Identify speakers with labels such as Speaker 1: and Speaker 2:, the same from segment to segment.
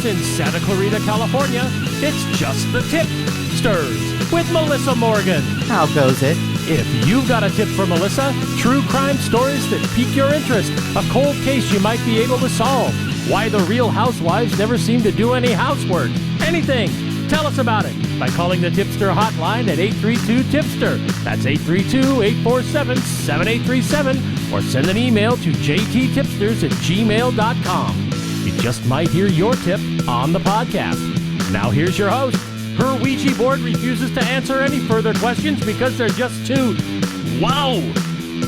Speaker 1: Tip-Sters in Santa Clarita, California. It's just the Tip-Sters with Melissa Morgan.
Speaker 2: How goes it?
Speaker 1: If you've got a tip for Melissa, true crime stories that pique your interest, a cold case you might be able to solve, why the Real Housewives never seem to do any housework, anything, tell us about it by calling the Tipster hotline at 832-TIPSTER. That's 832-847-7837, or send an email to jttipsters@gmail.com. You just might hear your tip on the podcast. Now here's your host. Her Ouija board refuses to answer any further questions because they're just too, wow,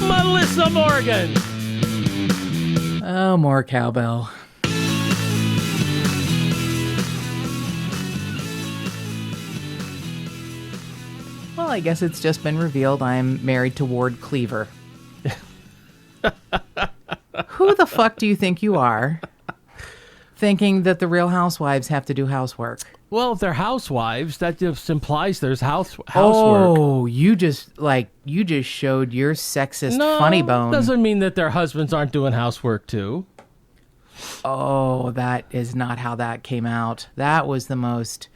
Speaker 1: Melissa Morgan.
Speaker 2: Oh, more cowbell. Well, I guess it's just been revealed I'm married to Ward Cleaver. Who the fuck do you think you are, thinking that the Real Housewives have to do housework?
Speaker 1: Well, if they're housewives, that just implies there's housework.
Speaker 2: Oh, you just showed your sexist funny bone.
Speaker 1: Doesn't mean that their husbands aren't doing housework too.
Speaker 2: Oh, that is not how that came out. That was the most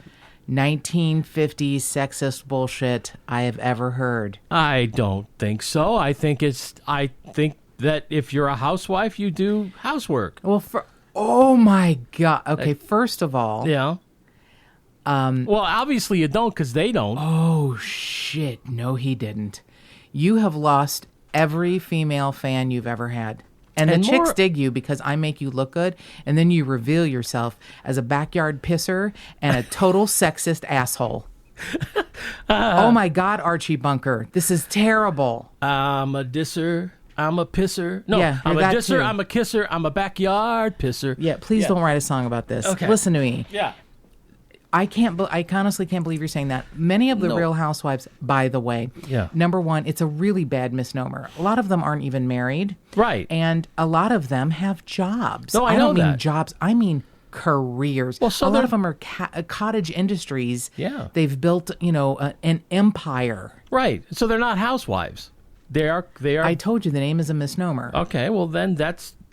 Speaker 2: 1950s sexist bullshit I have ever heard.
Speaker 1: I don't think so. I think that if you're a housewife, you do housework.
Speaker 2: Well, oh my God. Okay, first of all.
Speaker 1: Yeah. Well, obviously you don't because they don't.
Speaker 2: Oh, shit. No, he didn't. You have lost every female fan you've ever had. And the chicks dig you because I make you look good, and then you reveal yourself as a backyard pisser and a total sexist asshole. Oh my God, Archie Bunker. This is terrible.
Speaker 1: I'm a disser. I'm a pisser. No,
Speaker 2: yeah,
Speaker 1: I'm a disser.
Speaker 2: Too.
Speaker 1: I'm a kisser. I'm a backyard pisser.
Speaker 2: Yeah, please don't write a song about this.
Speaker 1: Okay.
Speaker 2: Listen to me.
Speaker 1: Yeah.
Speaker 2: I honestly can't believe you're saying that. Many of the Real Housewives, by the way, number one, it's a really bad misnomer. A lot of them aren't even married.
Speaker 1: Right.
Speaker 2: And a lot of them have jobs.
Speaker 1: No, I
Speaker 2: don't
Speaker 1: know
Speaker 2: mean
Speaker 1: that.
Speaker 2: jobs. I mean careers.
Speaker 1: Well, so
Speaker 2: a lot of them are cottage industries.
Speaker 1: Yeah.
Speaker 2: They've built, an empire.
Speaker 1: Right. So they're not housewives. They are.
Speaker 2: I told you the name is a misnomer.
Speaker 1: Okay. Well, then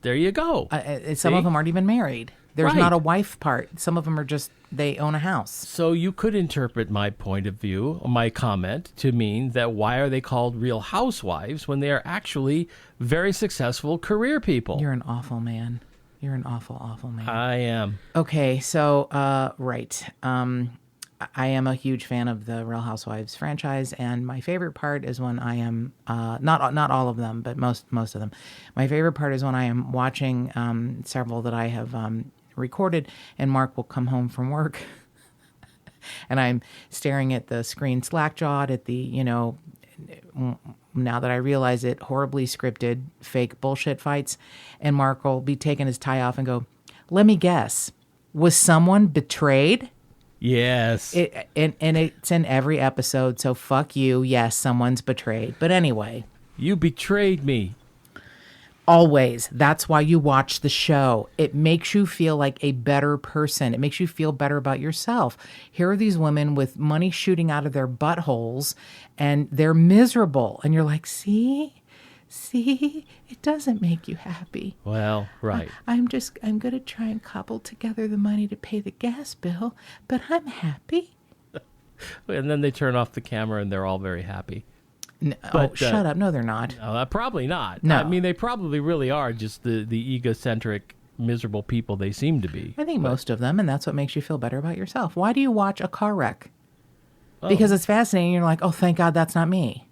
Speaker 1: there you go.
Speaker 2: Some of them aren't even married. There's
Speaker 1: Right.
Speaker 2: not a wife part. Some of them are just, they own a house.
Speaker 1: So you could interpret my point of view, my comment, to mean that why are they called Real Housewives when they are actually very successful career people?
Speaker 2: You're an awful man. You're an awful, awful man.
Speaker 1: I am.
Speaker 2: Okay, so, right. I am a huge fan of the Real Housewives franchise, and my favorite part is when I am, not all of them, but most of them. My favorite part is when I am watching several that I have recorded, and Mark will come home from work and I'm staring at the screen slack-jawed at the, now that I realize it, horribly scripted fake bullshit fights, and Mark will be taking his tie off and go, let me guess, was someone betrayed?
Speaker 1: Yes.
Speaker 2: And it's in every episode, so fuck you. Yes, someone's betrayed. But anyway.
Speaker 1: You betrayed me.
Speaker 2: Always. That's why you watch the show. It makes you feel like a better person. It makes you feel better about yourself. Here are these women with money shooting out of their buttholes, and they're miserable. And you're like, see, it doesn't make you happy.
Speaker 1: Well, right.
Speaker 2: I'm going to try and cobble together the money to pay the gas bill, but I'm happy.
Speaker 1: And then they turn off the camera and they're all very happy.
Speaker 2: But, shut up. No, they're not.
Speaker 1: Probably not.
Speaker 2: No.
Speaker 1: I mean, they probably really are just the egocentric, miserable people they seem to be.
Speaker 2: I think most of them, and that's what makes you feel better about yourself. Why do you watch a car wreck? Because it's fascinating. You're like, oh, thank God that's not me.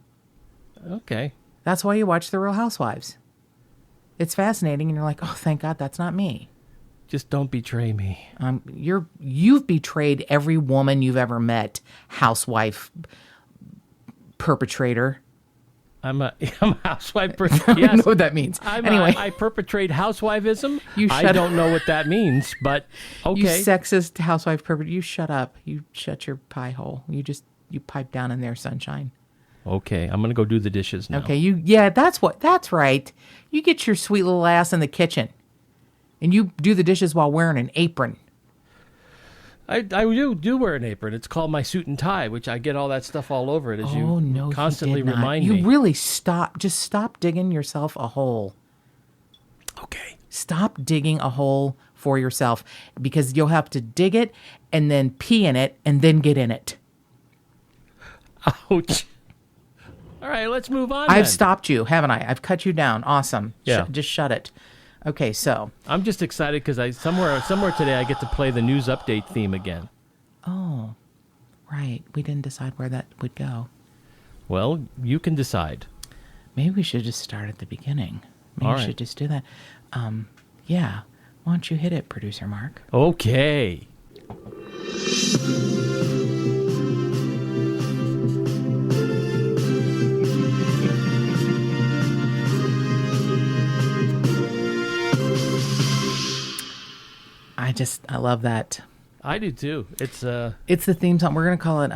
Speaker 1: Okay.
Speaker 2: That's why you watch The Real Housewives. It's fascinating, and you're like, oh, thank God that's not me.
Speaker 1: Just don't betray me.
Speaker 2: You've betrayed every woman you've ever met, housewife perpetrator.
Speaker 1: I'm a housewife person.
Speaker 2: I
Speaker 1: Yes.
Speaker 2: don't know what that means. Anyway.
Speaker 1: I perpetrate housewifeism.
Speaker 2: You
Speaker 1: I don't know what that means, but okay.
Speaker 2: You sexist housewife perpetrator. You shut up. You shut your pie hole. You pipe down in there, sunshine.
Speaker 1: Okay, I'm going to go do the dishes now.
Speaker 2: Okay, that's right. You get your sweet little ass in the kitchen, and you do the dishes while wearing an apron.
Speaker 1: I do wear an apron. It's called my suit and tie, which I get all that stuff all over it as you constantly remind me.
Speaker 2: You really stop digging yourself a hole.
Speaker 1: Okay.
Speaker 2: Stop digging a hole for yourself, because you'll have to dig it and then pee in it and then get in it.
Speaker 1: Ouch. All right, let's move on.
Speaker 2: I've
Speaker 1: then.
Speaker 2: stopped you, haven't I? I've cut you down. Awesome.
Speaker 1: Yeah.
Speaker 2: Just shut it. Okay, so.
Speaker 1: I'm just excited because somewhere today I get to play the news update theme again.
Speaker 2: Oh, right. We didn't decide where that would go.
Speaker 1: Well, you can decide.
Speaker 2: Maybe we should just start at the beginning. Maybe
Speaker 1: All
Speaker 2: we
Speaker 1: right.
Speaker 2: should just do that. Yeah. Why don't you hit it, Producer Mark?
Speaker 1: Okay.
Speaker 2: I love that.
Speaker 1: I do too. It's
Speaker 2: It's the theme song. We're gonna call it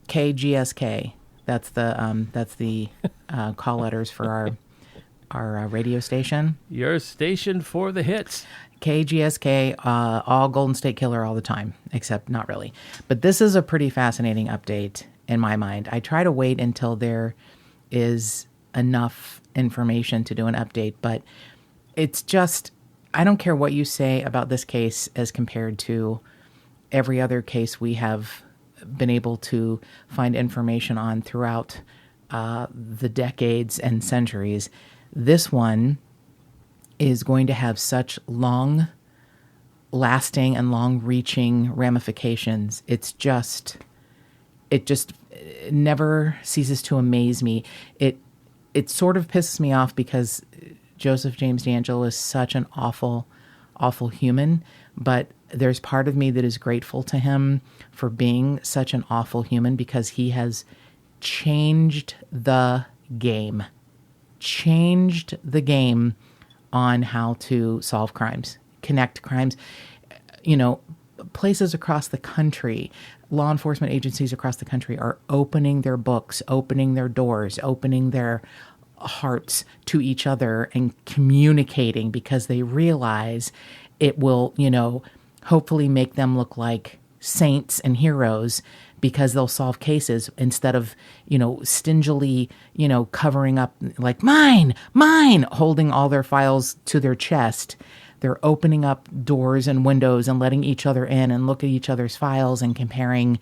Speaker 2: KGSK. That's the call letters for our radio station.
Speaker 1: your station for the hits.
Speaker 2: KGSK, all Golden State Killer all the time, except not really. But this is a pretty fascinating update in my mind. I try to wait until there is enough information to do an update, but it's just, I don't care what you say about this case as compared to every other case we have been able to find information on throughout the decades and centuries. This one is going to have such long-lasting and long-reaching ramifications. It just never ceases to amaze me. It sort of pisses me off because Joseph James DeAngelo is such an awful, awful human, but there's part of me that is grateful to him for being such an awful human because he has changed the game. Changed the game on how to solve crimes, connect crimes. You know, places across the country, law enforcement agencies across the country are opening their books, opening their doors, opening their hearts to each other and communicating because they realize it will, hopefully make them look like saints and heroes because they'll solve cases instead of, stingily, covering up like mine, holding all their files to their chest. They're opening up doors and windows and letting each other in and look at each other's files and comparing,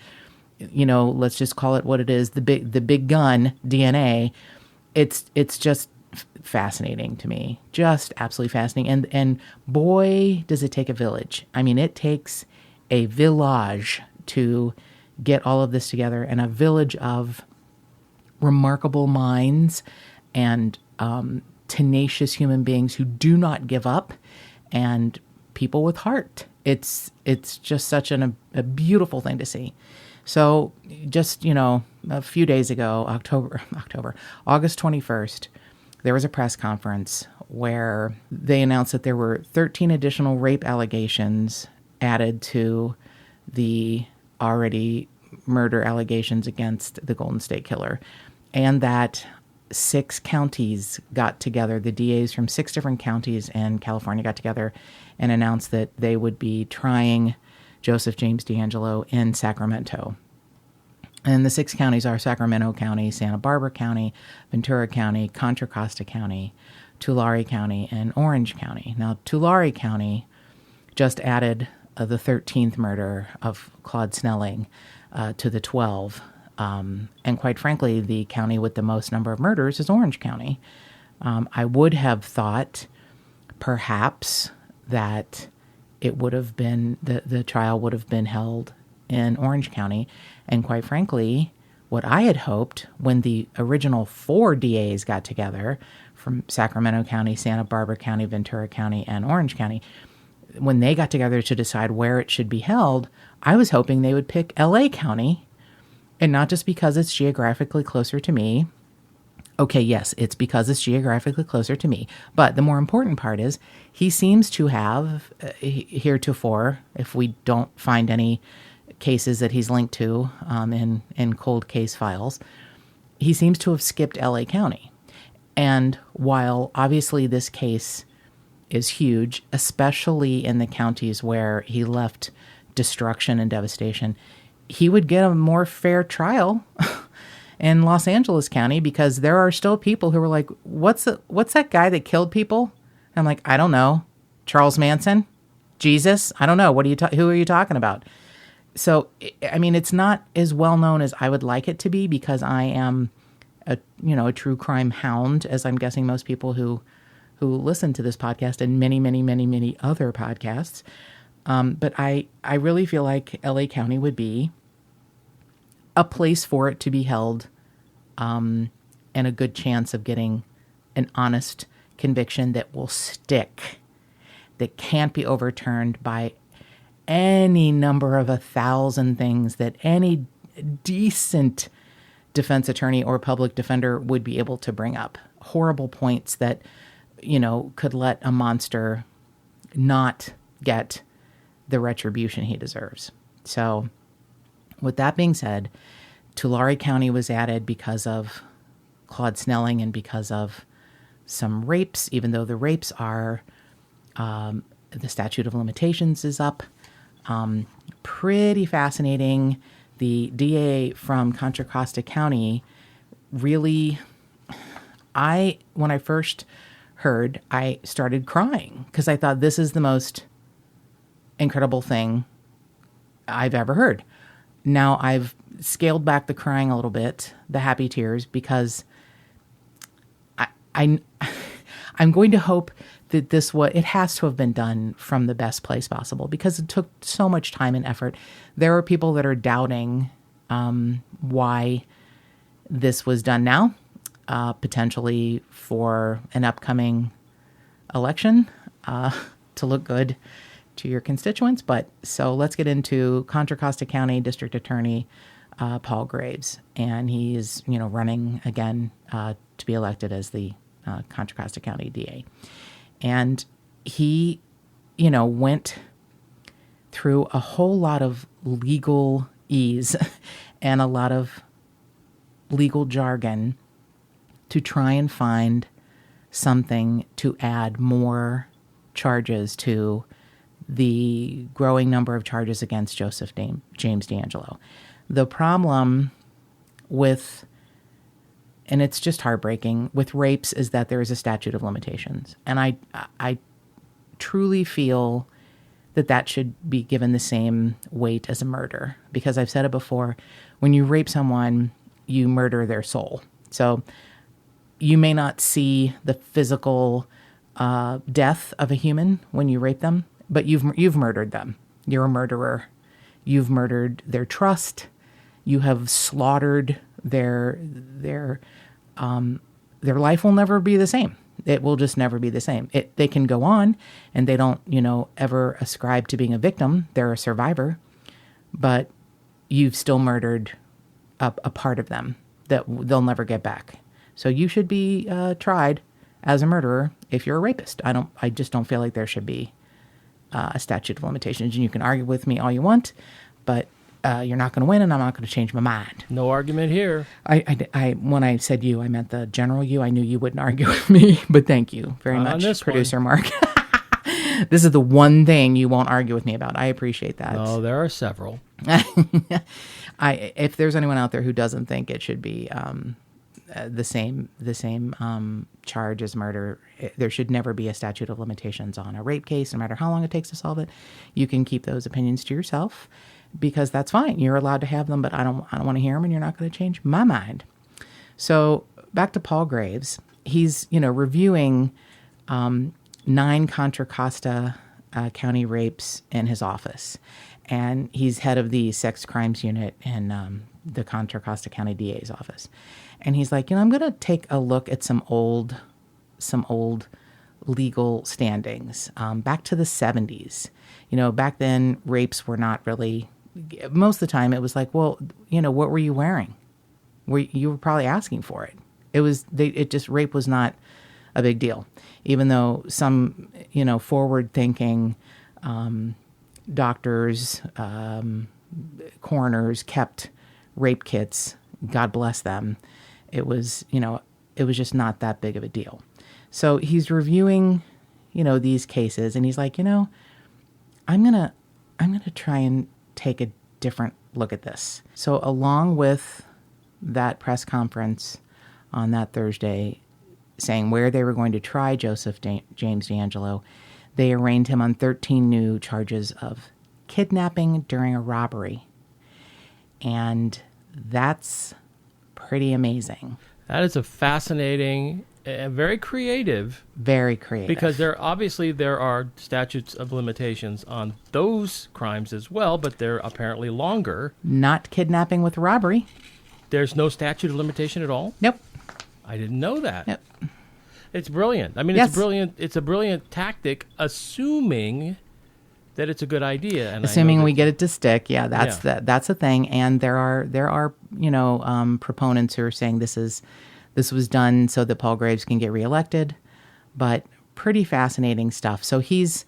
Speaker 2: let's just call it what it is, the big gun DNA. It's just fascinating to me, just absolutely fascinating. And boy, does it take a village. I mean, it takes a village to get all of this together, and a village of remarkable minds and tenacious human beings who do not give up, and people with heart. It's just such a beautiful thing to see. So just, a few days ago, August 21st, there was a press conference where they announced that there were 13 additional rape allegations added to the already murder allegations against the Golden State Killer, and that 6 counties got together. The DAs from 6 different counties in California got together and announced that they would be trying Joseph James DeAngelo in Sacramento. And the 6 counties are Sacramento County, Santa Barbara County, Ventura County, Contra Costa County, Tulare County, and Orange County. Now, Tulare County just added the 13th murder of Claude Snelling to the 12. And quite frankly, the county with the most number of murders is Orange County. I would have thought perhaps that it would have been, the trial would have been held in Orange County. And quite frankly, what I had hoped when the original 4 DAs got together from Sacramento County, Santa Barbara County, Ventura County, and Orange County, when they got together to decide where it should be held, I was hoping they would pick LA County, and not just because it's geographically closer to me. Okay, yes, it's because it's geographically closer to me. But the more important part is he seems to have, heretofore, if we don't find any cases that he's linked to in cold case files, he seems to have skipped LA County. And while obviously this case is huge, especially in the counties where he left destruction and devastation, he would get a more fair trial in Los Angeles County, because there are still people who are like, what's that guy that killed people? And I'm like, I don't know. Charles Manson? Jesus? I don't know. Who are you talking about? So, I mean, it's not as well known as I would like it to be because I am a true crime hound, as I'm guessing most people who listen to this podcast and many, many, many, many other podcasts. But I really feel like LA County would be a place for it to be held, and a good chance of getting an honest conviction that will stick, that can't be overturned by any number of 1,000 things that any decent defense attorney or public defender would be able to bring up. Horrible points that, could let a monster not get the retribution he deserves. So with that being said, Tulare County was added because of Claude Snelling and because of some rapes, even though the rapes are, the statute of limitations is up. Pretty fascinating. The DA from Contra Costa County really, when I first heard, I started crying because I thought this is the most incredible thing I've ever heard. Now I've scaled back the crying a little bit, the happy tears, because I'm going to hope that it has to have been done from the best place possible because it took so much time and effort. There are people that are doubting why this was done now, potentially for an upcoming election to look good to your constituents. But so let's get into Contra Costa County District Attorney Paul Graves, and he is running again to be elected as the Contra Costa County DA. And he, went through a whole lot of legalese and a lot of legal jargon to try and find something to add more charges to the growing number of charges against Joseph James DeAngelo. The problem with, and it's just heartbreaking, with rapes is that there is a statute of limitations. And I truly feel that should be given the same weight as a murder. Because I've said it before, when you rape someone, you murder their soul. So you may not see the physical death of a human when you rape them, but you've murdered them. You're a murderer. You've murdered their trust. You have slaughtered their life will never be the same. It will just never be the same. They can go on, and they don't, ever ascribe to being a victim. They're a survivor, but you've still murdered a part of them that they'll never get back. So you should be tried as a murderer if you're a rapist. I just don't feel like there should be a statute of limitations. And you can argue with me all you want, but you're not going to win, and I'm not going to change my mind.
Speaker 1: No argument here.
Speaker 2: I when I said you, I meant the general you. I knew you wouldn't argue with me, but thank you very much, Producer Mark. This is the one thing you won't argue with me about. I appreciate that.
Speaker 1: Oh, there are several.
Speaker 2: If there's anyone out there who doesn't think it should be the same charge as murder, there should never be a statute of limitations on a rape case, no matter how long it takes to solve it. You can keep those opinions to yourself, because that's fine. You're allowed to have them, but I don't want to hear them, and you're not going to change my mind. So back to Paul Graves. He's, reviewing 9 Contra Costa County rapes in his office. And he's head of the sex crimes unit in the Contra Costa County DA's office. And he's like, I'm going to take a look at some old legal standings back to the 70s. Back then, rapes were not really, most of the time it was like, well, what were you wearing? You were probably asking for it. Rape was not a big deal, even though some, forward-thinking doctors, coroners kept rape kits. God bless them. It was just not that big of a deal. So he's reviewing, these cases, and he's like, I'm gonna try and take a different look at this. So along with that press conference on that Thursday, saying where they were going to try Joseph James DeAngelo, They arraigned him on 13 new charges of kidnapping during a robbery. And that's pretty amazing.
Speaker 1: That is a fascinating, very creative.
Speaker 2: Very creative.
Speaker 1: Because there are statutes of limitations on those crimes as well, but they're apparently longer.
Speaker 2: Not kidnapping with robbery.
Speaker 1: There's no statute of limitation at all?
Speaker 2: Nope.
Speaker 1: I didn't know that.
Speaker 2: Yep.
Speaker 1: It's brilliant. I mean,
Speaker 2: Yes.
Speaker 1: It's a brilliant tactic, assuming that it's a good idea. And
Speaker 2: Assuming we get it to stick, that's the thing. And there are proponents who are saying this was done so that Paul Graves can get reelected, but pretty fascinating stuff. So he's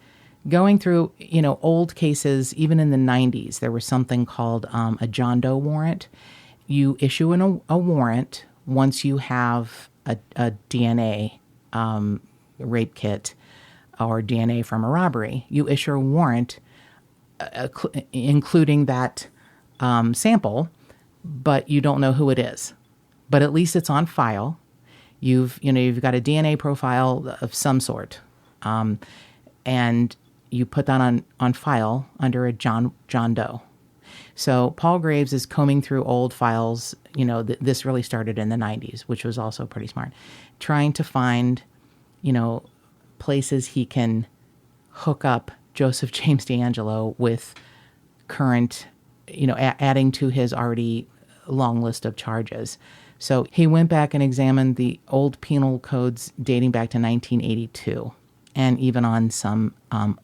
Speaker 2: going through old cases. Even in the 90s, there was something called a John Doe warrant. You issue a warrant once you have a DNA rape kit or DNA from a robbery. You issue a warrant including that sample, but you don't know who it is. But at least it's on file. You've got a DNA profile of some sort, and you put that on file under a John Doe. So Paul Graves is combing through old files. This really started in the 90s, which was also pretty smart, trying to find, places he can hook up Joseph James D'Angelo with current, adding to his already long list of charges. So he went back and examined the old penal codes dating back to 1982 and even on some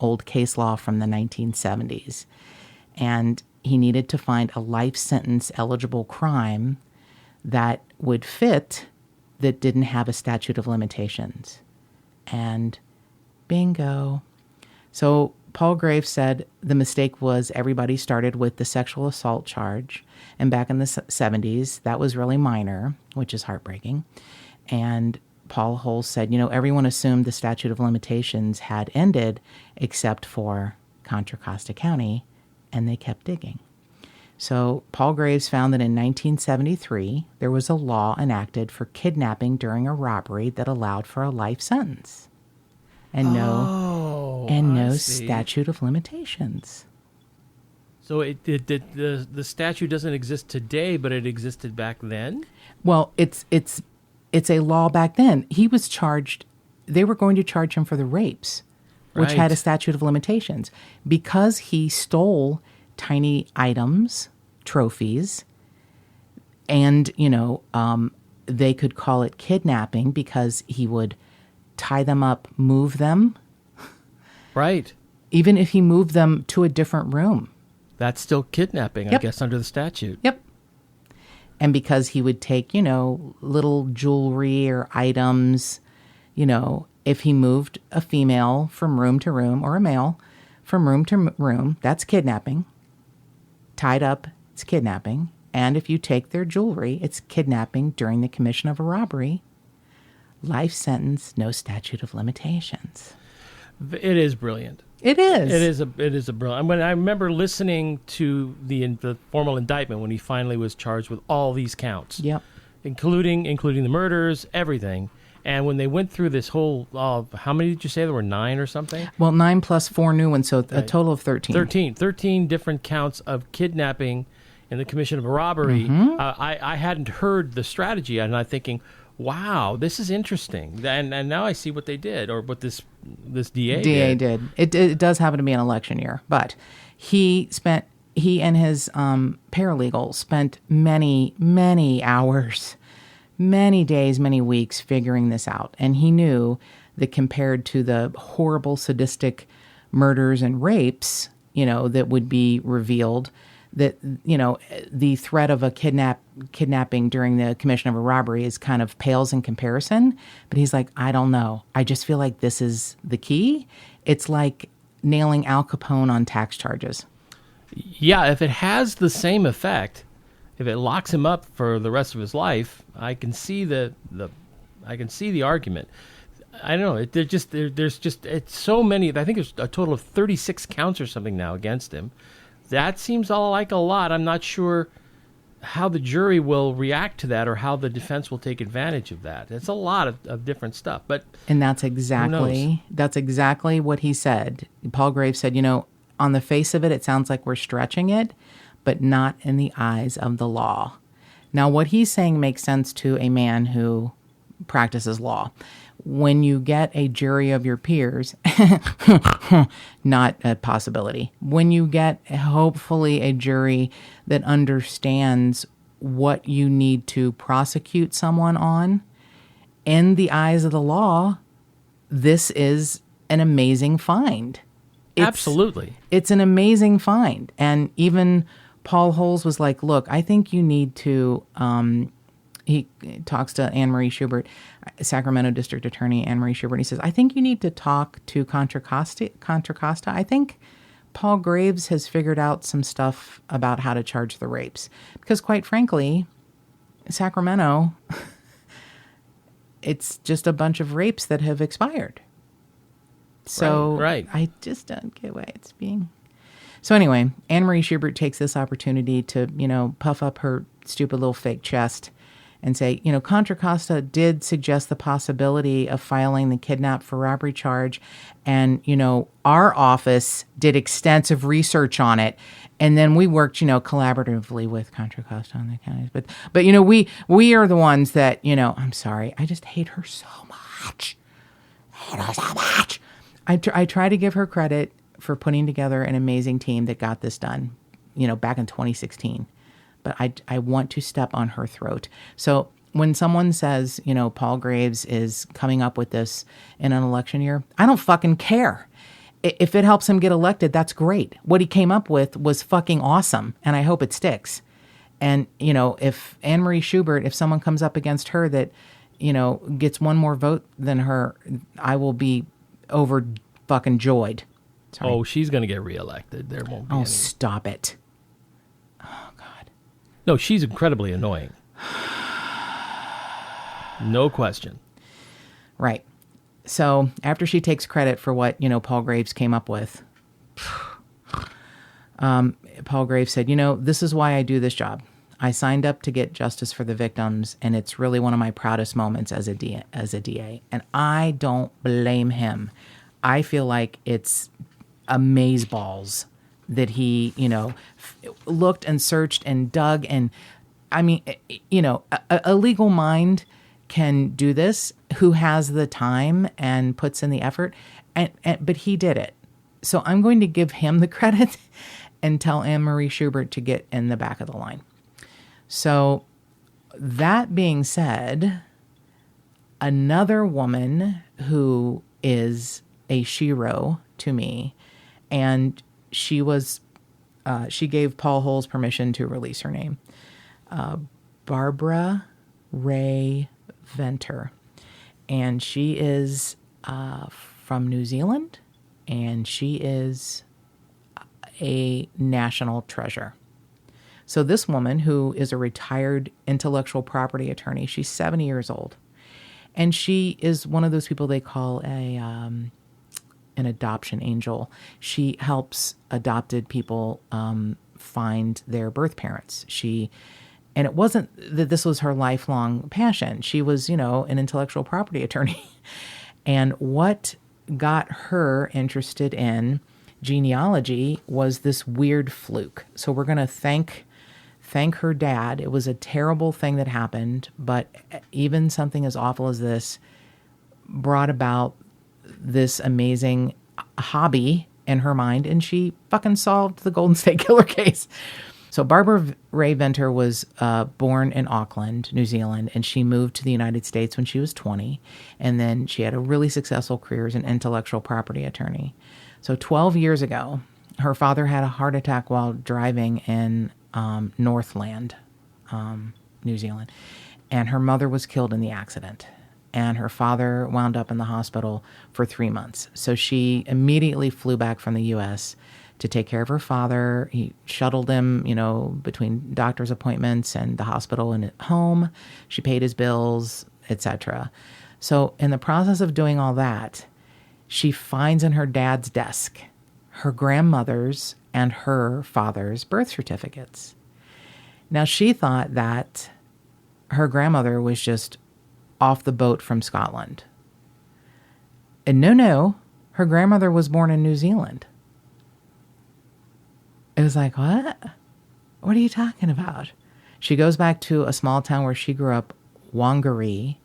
Speaker 2: old case law from the 1970s. And he needed to find a life sentence eligible crime that would fit, that didn't have a statute of limitations. And bingo. So Paul Graves said the mistake was everybody started with the sexual assault charge. And back in the 70s, that was really minor, which is heartbreaking. And Paul Holes said, everyone assumed the statute of limitations had ended except for Contra Costa County, and they kept digging. So Paul Graves found that in 1973, there was a law enacted for kidnapping during a robbery that allowed for a life sentence. And no statute of limitations.
Speaker 1: So the statute doesn't exist today, but it existed back then?
Speaker 2: Well, it's a law back then. He was charged, they were going to charge him for the rapes, which had a statute of limitations. Because he stole tiny items, trophies, and, they could call it kidnapping because he would tie them up, move them.
Speaker 1: Right.
Speaker 2: Even if he moved them to a different room.
Speaker 1: That's still kidnapping, I guess, under the statute.
Speaker 2: Yep. And because he would take, little jewelry or items, if he moved a female from room to room or a male from room to room, that's kidnapping. Tied up, it's kidnapping. And if you take their jewelry, it's kidnapping during the commission of a robbery. Life sentence, no statute of limitations.
Speaker 1: It is brilliant.
Speaker 2: It is.
Speaker 1: It is a brilliant. I remember listening to the formal indictment when he finally was charged with all these counts.
Speaker 2: Yep. Including
Speaker 1: the murders, everything. And when they went through this whole, how many did you say there were? 9 or something?
Speaker 2: Well, 9 plus 4 new ones, so a total of 13.
Speaker 1: 13 different counts of kidnapping in the commission of a robbery.
Speaker 2: Mm-hmm.
Speaker 1: I hadn't heard the strategy, and I'm thinking, wow, this is interesting. And now I see what they did, or what this DA
Speaker 2: did. It does happen to be an election year, but he and his paralegal spent many hours, many days, many weeks figuring this out. And he knew that compared to the horrible sadistic murders and rapes, that would be revealed, that, the threat of a kidnapping during the commission of a robbery is kind of pales in comparison. But he's like, I don't know. I just feel like this is the key. It's like nailing Al Capone on tax charges.
Speaker 1: Yeah, if it has the same effect, if it locks him up for the rest of his life, I can see the argument. I don't know. There's it's so many. I think there's a total of 36 counts or something now against him. That seems all like a lot. I'm not sure how the jury will react to that or how the defense will take advantage of that. It's a lot of different stuff.
Speaker 2: And that's exactly what he said. Paul Graves said, on the face of it, it sounds like we're stretching it, but not in the eyes of the law. Now, what he's saying makes sense to a man who practices law. When you get a jury of your peers, not a possibility. When you get, hopefully, a jury that understands what you need to prosecute someone on, in the eyes of the law, this is an amazing find.
Speaker 1: Absolutely.
Speaker 2: It's an amazing find. And even Paul Holes was like, look, I think you need to, he talks to Anne-Marie Schubert, Sacramento District Attorney Anne-Marie Schubert. He says, I think you need to talk to Contra Costa. I think Paul Graves has figured out some stuff about how to charge the rapes. Because quite frankly, Sacramento, it's just a bunch of rapes that have expired. So
Speaker 1: right.
Speaker 2: I just don't get why it's being... So anyway, Anne-Marie Schubert takes this opportunity to, puff up her stupid little fake chest and say, Contra Costa did suggest the possibility of filing the kidnap for robbery charge. And, our office did extensive research on it. And then we worked, collaboratively with Contra Costa on the counties. But we are the ones that, I'm sorry, I just hate her so much. I try to give her credit for putting together an amazing team that got this done, back in 2016. But I want to step on her throat. So when someone says, Paul Graves is coming up with this in an election year, I don't fucking care. If it helps him get elected, that's great. What he came up with was fucking awesome, and I hope it sticks. And, if Anne-Marie Schubert, if someone comes up against her that, gets one more vote than her, I will be over fucking joyed. Sorry.
Speaker 1: Oh, she's going to get reelected. There won't be any.
Speaker 2: Stop it. Oh, God.
Speaker 1: No, she's incredibly annoying. No question.
Speaker 2: Right. So after she takes credit for what, Paul Graves came up with, Paul Graves said, this is why I do this job. I signed up to get justice for the victims, and it's really one of my proudest moments as a DA. And I don't blame him. I feel like it's amazeballs that he, looked and searched and dug. And I mean, a legal mind can do this, who has the time and puts in the effort, but he did it. So I'm going to give him the credit and tell Anne-Marie Schubert to get in the back of the line. So that being said, another woman who is a shero to me, and she gave Paul Holes permission to release her name, Barbara Ray Venter. And she is from New Zealand, and she is a national treasure. So this woman, who is a retired intellectual property attorney, she's 70 years old, and she is one of those people they call an adoption angel. She helps adopted people find their birth parents. And it wasn't that this was her lifelong passion. She was, an intellectual property attorney. And what got her interested in genealogy was this weird fluke. So we're going to thank her dad. It was a terrible thing that happened, but even something as awful as this brought about this amazing hobby in her mind, and she fucking solved the Golden State Killer case. So Barbara Ray Venter was born in Auckland, New Zealand, and she moved to the United States when she was 20, and then she had a really successful career as an intellectual property attorney. So 12 years ago, her father had a heart attack while driving in Northland, New Zealand, and her mother was killed in the accident. And her father wound up in the hospital for 3 months. So she immediately flew back from the U.S. to take care of her father. He shuttled him, between doctor's appointments and the hospital and at home. She paid his bills, etc. So in the process of doing all that, she finds in her dad's desk her grandmother's and her father's birth certificates. Now, she thought that her grandmother was just off the boat from Scotland. And no, her grandmother was born in New Zealand. It was like, what? What are you talking about? She goes back to a small town where she grew up, Whangarei,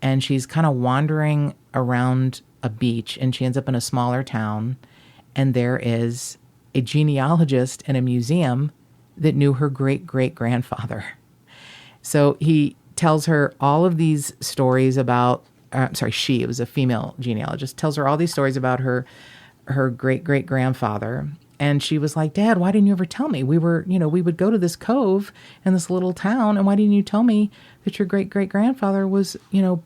Speaker 2: and she's kind of wandering around a beach, and she ends up in a smaller town, and there is a genealogist in a museum that knew her great-great-grandfather. So he tells her all of these stories about, it was a female genealogist, tells her all these stories about her great-great-grandfather. And she was like, Dad, why didn't you ever tell me? We would go to this cove in this little town, and why didn't you tell me that your great-great-grandfather was,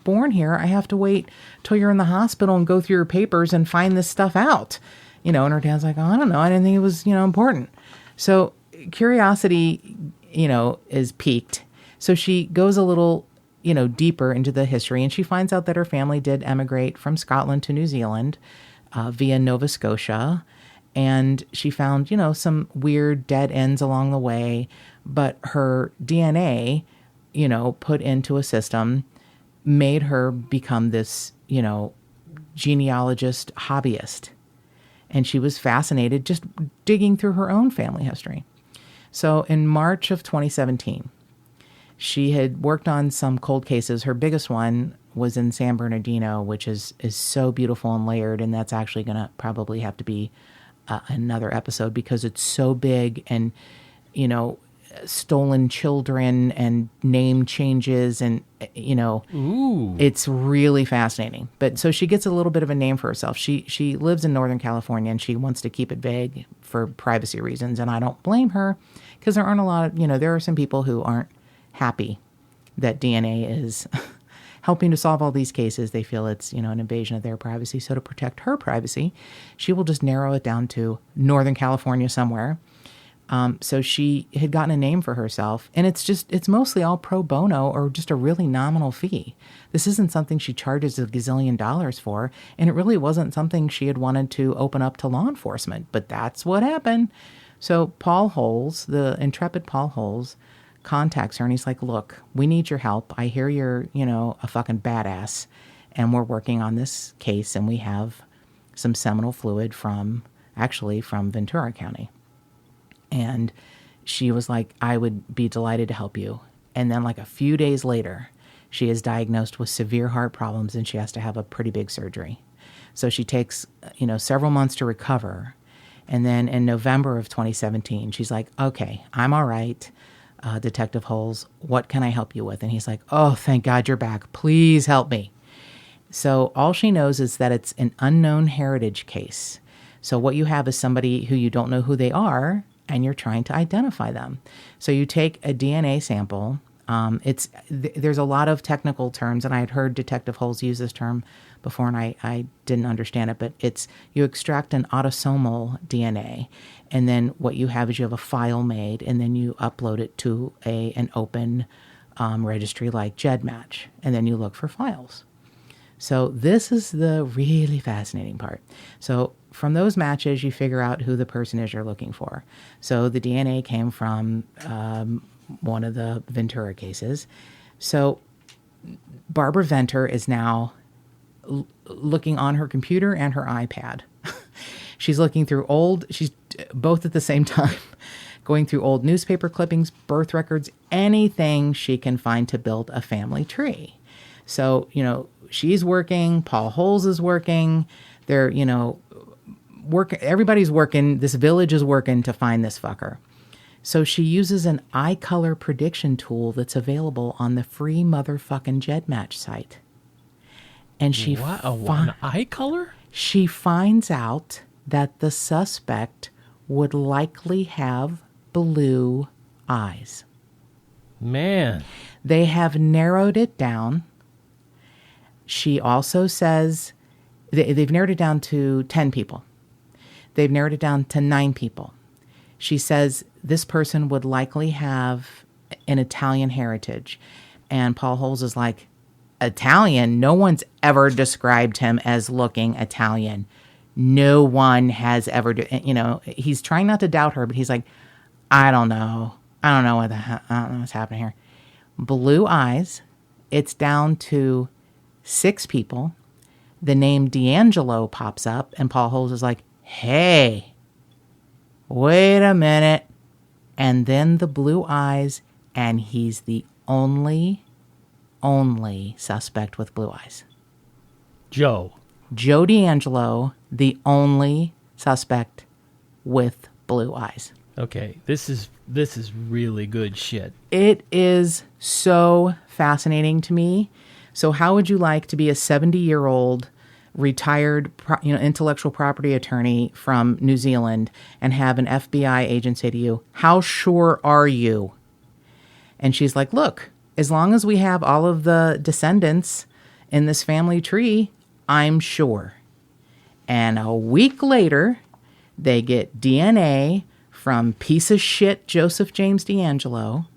Speaker 2: born here? I have to wait till you're in the hospital and go through your papers and find this stuff out. And her dad's like, oh, I don't know. I didn't think it was, important. So curiosity, is piqued. So she goes a little, deeper into the history, and she finds out that her family did emigrate from Scotland to New Zealand via Nova Scotia. And she found, some weird dead ends along the way, but her DNA, put into a system, made her become this, genealogist hobbyist. And she was fascinated just digging through her own family history. So in March of 2017, she had worked on some cold cases. Her biggest one was in San Bernardino, which is so beautiful and layered, and that's actually going to probably have to be another episode because it's so big, and stolen children and name changes, and
Speaker 1: Ooh.
Speaker 2: It's really fascinating. But so she gets a little bit of a name for herself. She lives in Northern California, and she wants to keep it vague for privacy reasons, and I don't blame her, because there aren't a lot of there are some people who aren't happy that DNA is helping to solve all these cases. They feel it's, an invasion of their privacy. So to protect her privacy, she will just narrow it down to Northern California somewhere. So she had gotten a name for herself, and it's mostly all pro bono or just a really nominal fee. This isn't something she charges a gazillion dollars for, and it really wasn't something she had wanted to open up to law enforcement, but that's what happened. So Paul Holes, the intrepid Paul Holes, contacts her, and he's like, look, we need your help. I hear you're, a fucking badass, and we're working on this case, and we have some seminal fluid from Ventura County. And she was like, I would be delighted to help you. And then like a few days later, she is diagnosed with severe heart problems, and she has to have a pretty big surgery. So she takes, several months to recover. And then in November of 2017, she's like, okay, I'm all right. Detective Holes, what can I help you with? And he's like, oh, thank God you're back. Please help me. So all she knows is that it's an unknown heritage case. So what you have is somebody who you don't know who they are, and you're trying to identify them. So you take a DNA sample. There's a lot of technical terms, and I had heard Detective Holes use this term before, and I didn't understand it, but it's you extract an autosomal DNA, and then what you have is you have a file made, and then you upload it to an open registry like GEDmatch, and then you look for files. So this is the really fascinating part. So from those matches, you figure out who the person is you're looking for. So the DNA came from one of the Ventura cases. So Barbara Venter is now looking on her computer and her iPad. She's looking through she's both at the same time, going through old newspaper clippings, birth records, anything she can find to build a family tree. So, she's working, Paul Holes is working, they're, everybody's working, this village is working to find this fucker. So she uses an eye color prediction tool that's available on the free motherfucking GEDmatch site. And she
Speaker 1: an eye color?
Speaker 2: She finds out that the suspect would likely have blue eyes.
Speaker 1: Man.
Speaker 2: They have narrowed it down. She also says they've narrowed it down to 10 people. They've narrowed it down to 9 people. She says this person would likely have an Italian heritage. And Paul Holes is like, Italian? No one's ever described him as looking Italian. No one has ever, he's trying not to doubt her, but he's like, I don't know. I don't know I don't know what's happening here. Blue eyes. It's down to 6 people. The name D'Angelo pops up, and Paul Holes is like, hey, wait a minute. And then the blue eyes, and he's the only suspect with blue eyes.
Speaker 1: Joe
Speaker 2: D'Angelo, the only suspect with blue eyes.
Speaker 1: Okay, this is really good shit.
Speaker 2: It is so fascinating to me. So how would you like to be a 70-year-old retired intellectual property attorney from New Zealand and have an FBI agent say to you, how sure are you? And she's like, look, as long as we have all of the descendants in this family tree, I'm sure. And a week later, they get DNA from piece of shit Joseph James D'Angelo,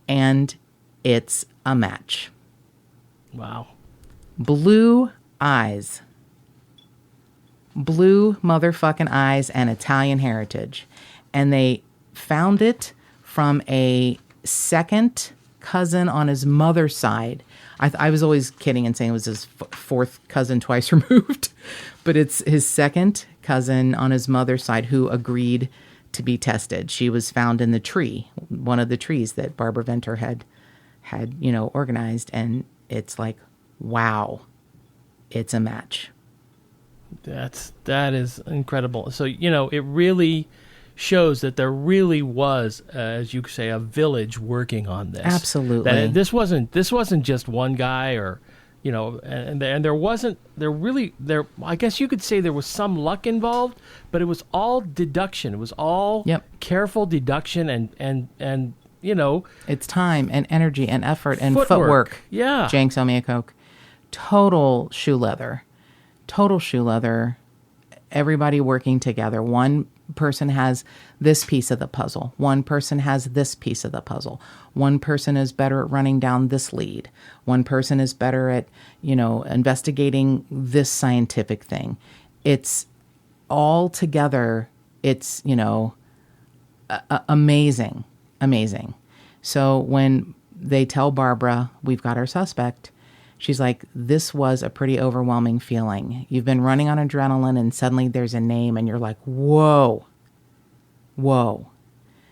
Speaker 2: and it's a match.
Speaker 1: Wow.
Speaker 2: Blue eyes. Blue motherfucking eyes and Italian heritage. And they found it from a second cousin on his mother's side. I was always kidding and saying it was his fourth cousin twice removed. But it's his second cousin on his mother's side who agreed to be tested. She was found in the tree, one of the trees that Barbara Venter had organized. And it's like, wow, it's a match.
Speaker 1: That is incredible. So, it really shows that there really was, as you say, a village working on this.
Speaker 2: Absolutely.
Speaker 1: That this wasn't just one guy, or and there I guess you could say there was some luck involved, but it was all deduction. It was all careful deduction and
Speaker 2: it's time and energy and effort and
Speaker 1: footwork.
Speaker 2: footwork.
Speaker 1: Yeah.
Speaker 2: Jenks Omiakoke. Total shoe leather. Everybody working together. One person has this piece of the puzzle. One person has this piece of the puzzle. One person is better at running down this lead. One person is better at, investigating this scientific thing. It's all together. It's, amazing. Amazing. So when they tell Barbara, we've got our suspect, she's like, this was a pretty overwhelming feeling. You've been running on adrenaline and suddenly there's a name and you're like, whoa.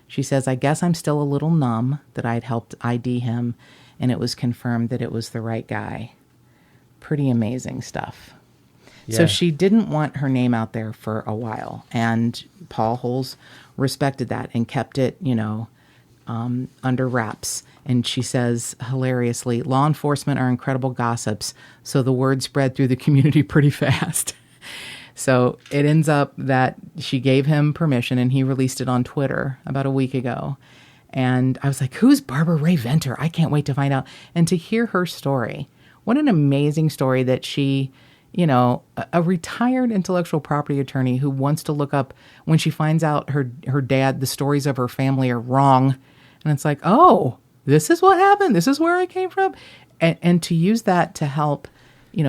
Speaker 2: She says, I guess I'm still a little numb that I'd helped ID him and it was confirmed that it was the right guy. Pretty amazing stuff. Yeah. So she didn't want her name out there for a while, and Paul Holes respected that and kept it, under wraps. And she says hilariously, law enforcement are incredible gossips, so the word spread through the community pretty fast. So it ends up that she gave him permission and he released it on Twitter about a week ago. And I was like, who's Barbara Ray Venter? I can't wait to find out. And to hear her story, what an amazing story that she, a retired intellectual property attorney who wants to look up when she finds out her dad, the stories of her family are wrong. And it's like, oh, this is what happened. This is where I came from. And to use that to help,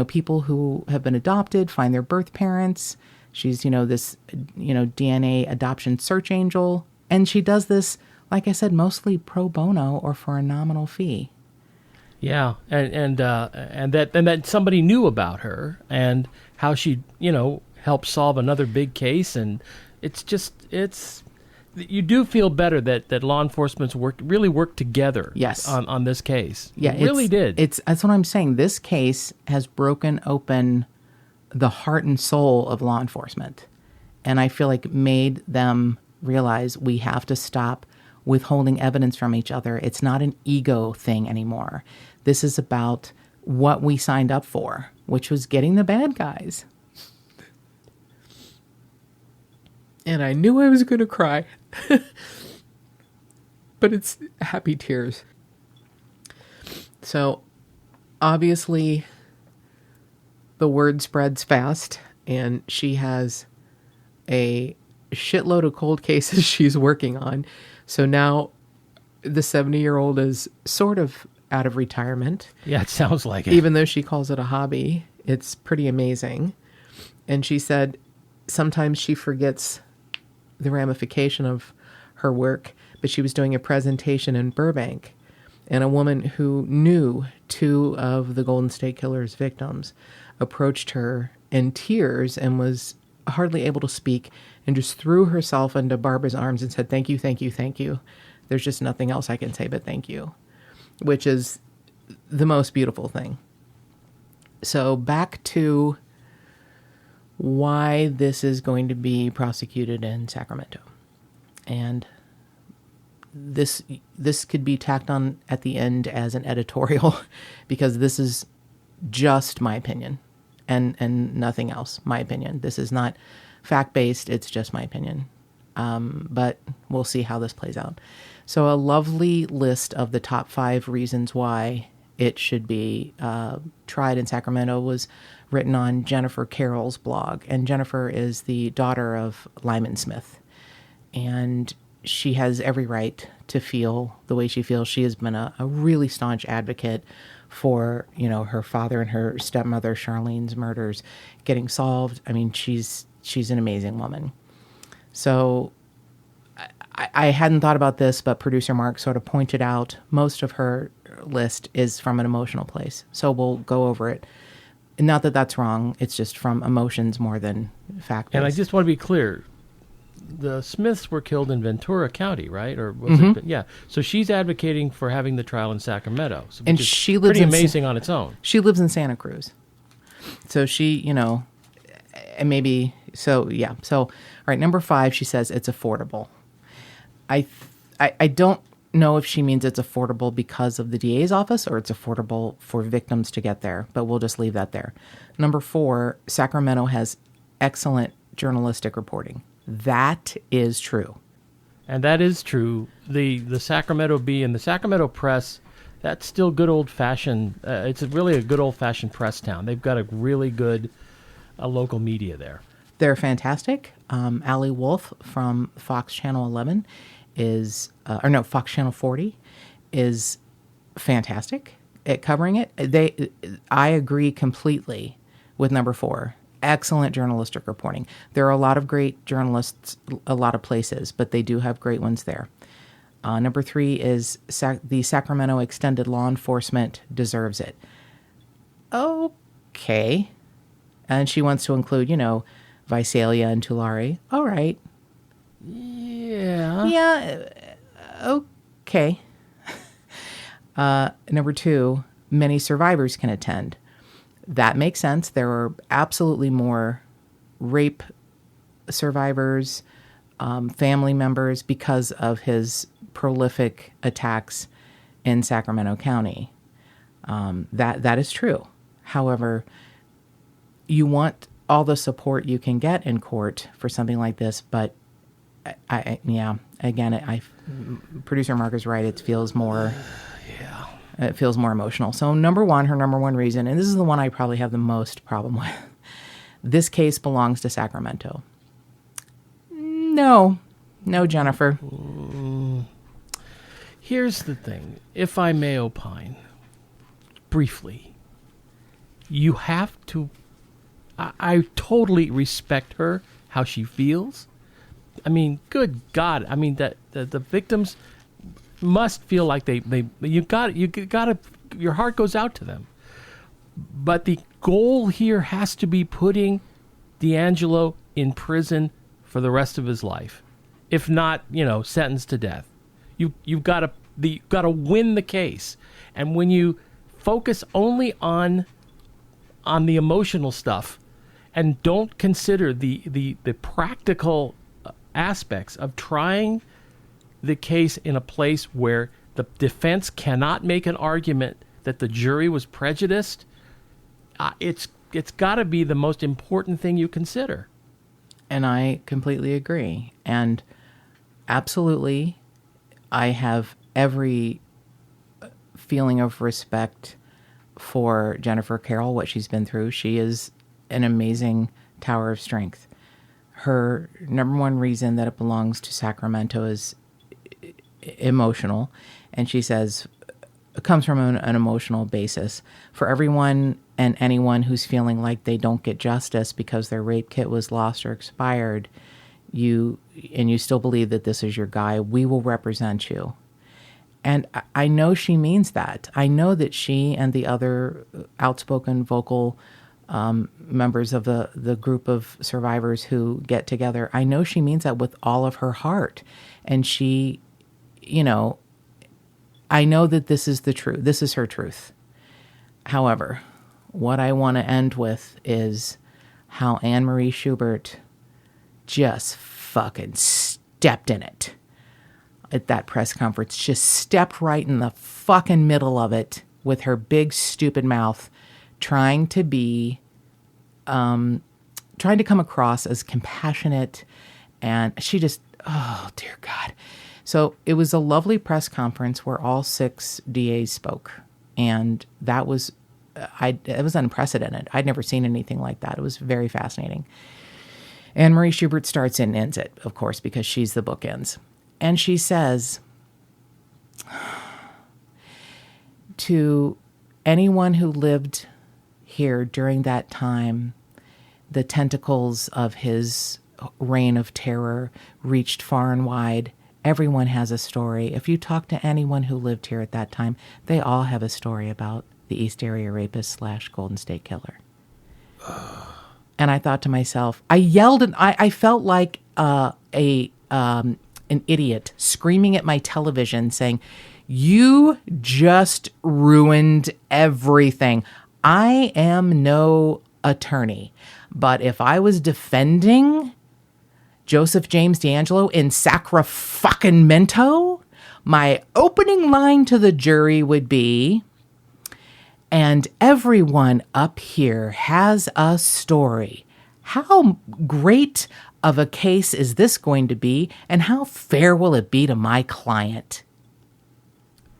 Speaker 2: people who have been adopted find their birth parents. She's, this, DNA adoption search angel. And she does this, like I said, mostly pro bono or for a nominal fee.
Speaker 1: Yeah. And that somebody knew about her and how she, helped solve another big case. And you do feel better that law enforcement's really worked together.
Speaker 2: Yes.
Speaker 1: On this case.
Speaker 2: Yeah,
Speaker 1: it really did.
Speaker 2: That's what I'm saying. This case has broken open the heart and soul of law enforcement. And I feel like made them realize we have to stop withholding evidence from each other. It's not an ego thing anymore. This is about what we signed up for, which was getting the bad guys. And I knew I was going to cry. But it's happy tears. So, obviously, the word spreads fast, and she has a shitload of cold cases she's working on. So now the 70-year-old is sort of out of retirement.
Speaker 1: Yeah, it sounds like it.
Speaker 2: Even though she calls it a hobby, it's pretty amazing. And she said sometimes she forgets the ramification of her work, but she was doing a presentation in Burbank, and a woman who knew 2 of the Golden State Killer's victims approached her in tears and was hardly able to speak and just threw herself into Barbara's arms and said, "Thank you, thank you, thank you. There's just nothing else I can say but thank you," which is the most beautiful thing. So back to why this is going to be prosecuted in Sacramento. And this could be tacked on at the end as an editorial because this is just my opinion and nothing else. My opinion. This is not fact-based. It's just my opinion. But we'll see how this plays out. So a lovely list of the top 5 reasons why it should be tried in Sacramento was written on Jennifer Carroll's blog. And Jennifer is the daughter of Lyman Smith. And she has every right to feel the way she feels. She has been a really staunch advocate for, her father and her stepmother Charlene's murders getting solved. I mean, she's an amazing woman. So I hadn't thought about this, but producer Mark sort of pointed out most of her list is from an emotional place. So we'll go over it. Not that that's wrong. It's just from emotions more than fact-based.
Speaker 1: And I just want to be clear. The Smiths were killed in Ventura County, right? Or was it? Yeah. So she's advocating for having the trial in Sacramento. So
Speaker 2: and she lives
Speaker 1: pretty amazing on its own.
Speaker 2: She lives in Santa Cruz. So she, and maybe, so yeah. So, all right, number 5, she says it's affordable. I don't know if she means it's affordable because of the DA's office or it's affordable for victims to get there, but we'll just leave that there. Number 4, Sacramento has excellent journalistic reporting. That is true.
Speaker 1: And that is true. The Sacramento Bee and the Sacramento Press, that's still good old-fashioned. It's really a good old-fashioned press town. They've got a really good local media there.
Speaker 2: They're fantastic. Allie Wolf from Fox Channel 11 Fox Channel 40 is fantastic at covering it. I agree completely with number 4. Excellent journalistic reporting. There are a lot of great journalists, a lot of places, but they do have great ones there. Number 3 is the Sacramento Extended Law Enforcement deserves it. Okay. And she wants to include, Visalia and Tulare. All right.
Speaker 1: Yeah.
Speaker 2: Yeah. Okay. Number 2, many survivors can attend. That makes sense. There are absolutely more rape survivors, family members, because of his prolific attacks in Sacramento County. That is true. However, you want all the support you can get in court for something like this, but producer Mark is right. It feels more. It feels more emotional. So her number one reason, and this is the one I probably have the most problem with, this case belongs to Sacramento. No, Jennifer.
Speaker 1: Here's the thing. If I may opine, briefly, you have to, I totally respect her, how she feels. I mean, good God. I mean, that the victims must feel like you got your heart goes out to them. But the goal here has to be putting D'Angelo in prison for the rest of his life, if not, sentenced to death. You've got to win the case, and when you focus only on the emotional stuff, and don't consider the practical aspects of trying the case in a place where the defense cannot make an argument that the jury was prejudiced, it's got to be the most important thing you consider.
Speaker 2: And I completely agree. And absolutely, I have every feeling of respect for Jennifer Carroll, what she's been through. She is an amazing tower of strength. Her number 1 reason that it belongs to Sacramento is emotional, and she says it comes from an emotional basis. For everyone and anyone who's feeling like they don't get justice because their rape kit was lost or expired, you you still believe that this is your guy, we will represent you. And I know she means that. I know that she and the other outspoken vocal members of the group of survivors who get together, I know she means that with all of her heart. And she, I know that this is the truth. This is her truth. However, what I want to end with is how Anne-Marie Schubert just fucking stepped in it at that press conference. Just stepped right in the fucking middle of it with her big stupid mouth, trying to come across as compassionate. And she just, oh dear God. So it was a lovely press conference where all 6 DAs spoke. And that was, it was unprecedented. I'd never seen anything like that. It was very fascinating. Anne-Marie Schubert starts and ends it, of course, because she's the bookends. And she says, to anyone who lived here during that time, the tentacles of his reign of terror reached far and wide. Everyone has a story. If you talk to anyone who lived here at that time, they all have a story about the East Area Rapist / Golden State Killer. And I thought to myself, I yelled, and I felt like an idiot screaming at my television saying, you just ruined everything. I am no attorney, but if I was defending Joseph James DeAngelo in Sacramento, my opening line to the jury would be, and everyone up here has a story. How great of a case is this going to be, and how fair will it be to my client?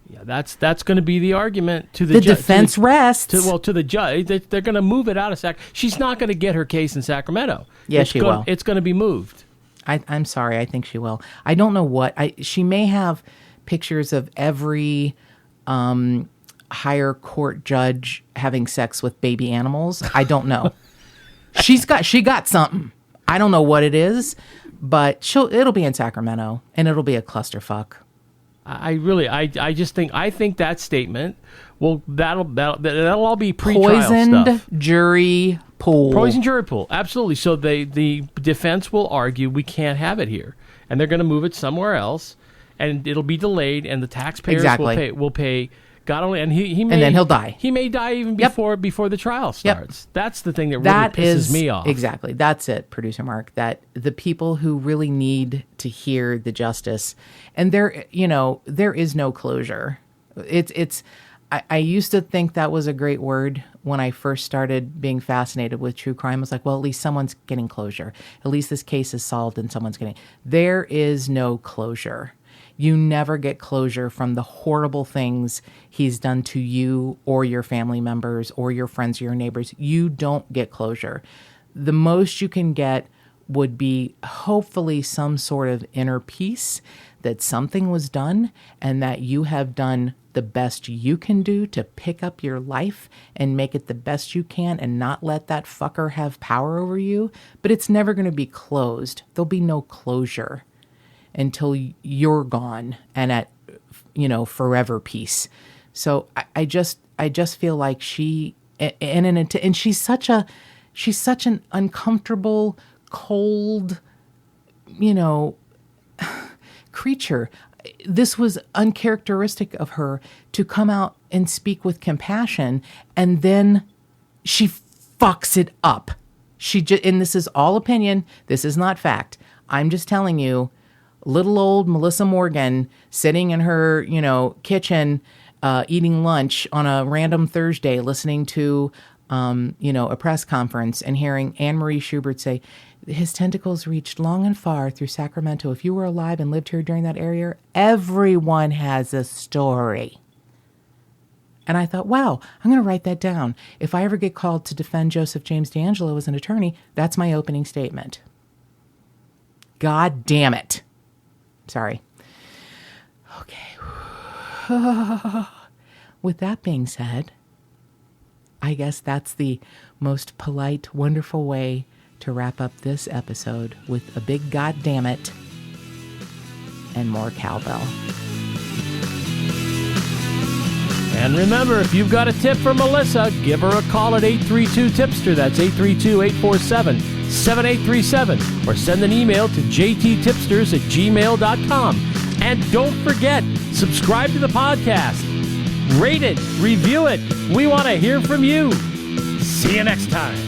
Speaker 1: Yeah, that's going to be the argument to
Speaker 2: the defense rests.
Speaker 1: To the judge. They're going to move it out of Sacramento. She's not going to get her case in Sacramento.
Speaker 2: Yes, she will.
Speaker 1: It's going to be moved.
Speaker 2: I'm sorry. I think she will. I don't know what. She may have pictures of every higher court judge having sex with baby animals. I don't know. She got something. I don't know what it is, but it'll be in Sacramento, and it'll be a clusterfuck.
Speaker 1: I think that statement that'll all be pre-trial
Speaker 2: poisoned
Speaker 1: stuff.
Speaker 2: Jury pool.
Speaker 1: Poisoned jury pool, absolutely. So the defense will argue we can't have it here, and they're going to move it somewhere else, and it'll be delayed, and the taxpayers will pay. God only, and he may,
Speaker 2: and then he'll die.
Speaker 1: He may die even before the trial starts. Yep. That's the thing that really pisses me off.
Speaker 2: Exactly. That's it, producer Mark. That the people who really need to hear the justice, and there is no closure. I used to think that was a great word when I first started being fascinated with true crime. I was like, well, at least someone's getting closure. At least this case is solved and someone's getting. There is no closure. You never get closure from the horrible things he's done to you or your family members or your friends or your neighbors. You don't get closure. The most you can get would be hopefully some sort of inner peace that something was done and that you have done the best you can do to pick up your life and make it the best you can and not let that fucker have power over you. But it's never going to be closed. There'll be no closure until you're gone and at, forever peace. So I just feel like she's such an uncomfortable, cold, creature. This was uncharacteristic of her to come out and speak with compassion, and then she fucks it up. And this is all opinion. This is not fact. I'm just telling you, little old Melissa Morgan sitting in her, kitchen, eating lunch on a random Thursday, listening to, a press conference and hearing Anne-Marie Schubert say, his tentacles reached long and far through Sacramento. If you were alive and lived here during that era, everyone has a story. And I thought, wow, I'm going to write that down. If I ever get called to defend Joseph James DeAngelo as an attorney, that's my opening statement. God damn it. Sorry. Okay. With that being said, I guess that's the most polite, wonderful way to wrap up this episode with a big goddamn it. and more cowbell.
Speaker 1: And remember, if you've got a tip for Melissa, give her a call at 832-TIPSTER. That's 832-847-7837. Or send an email to jttipsters@gmail.com. And don't forget, subscribe to the podcast. Rate it, review it. We want to hear from you. See you next time.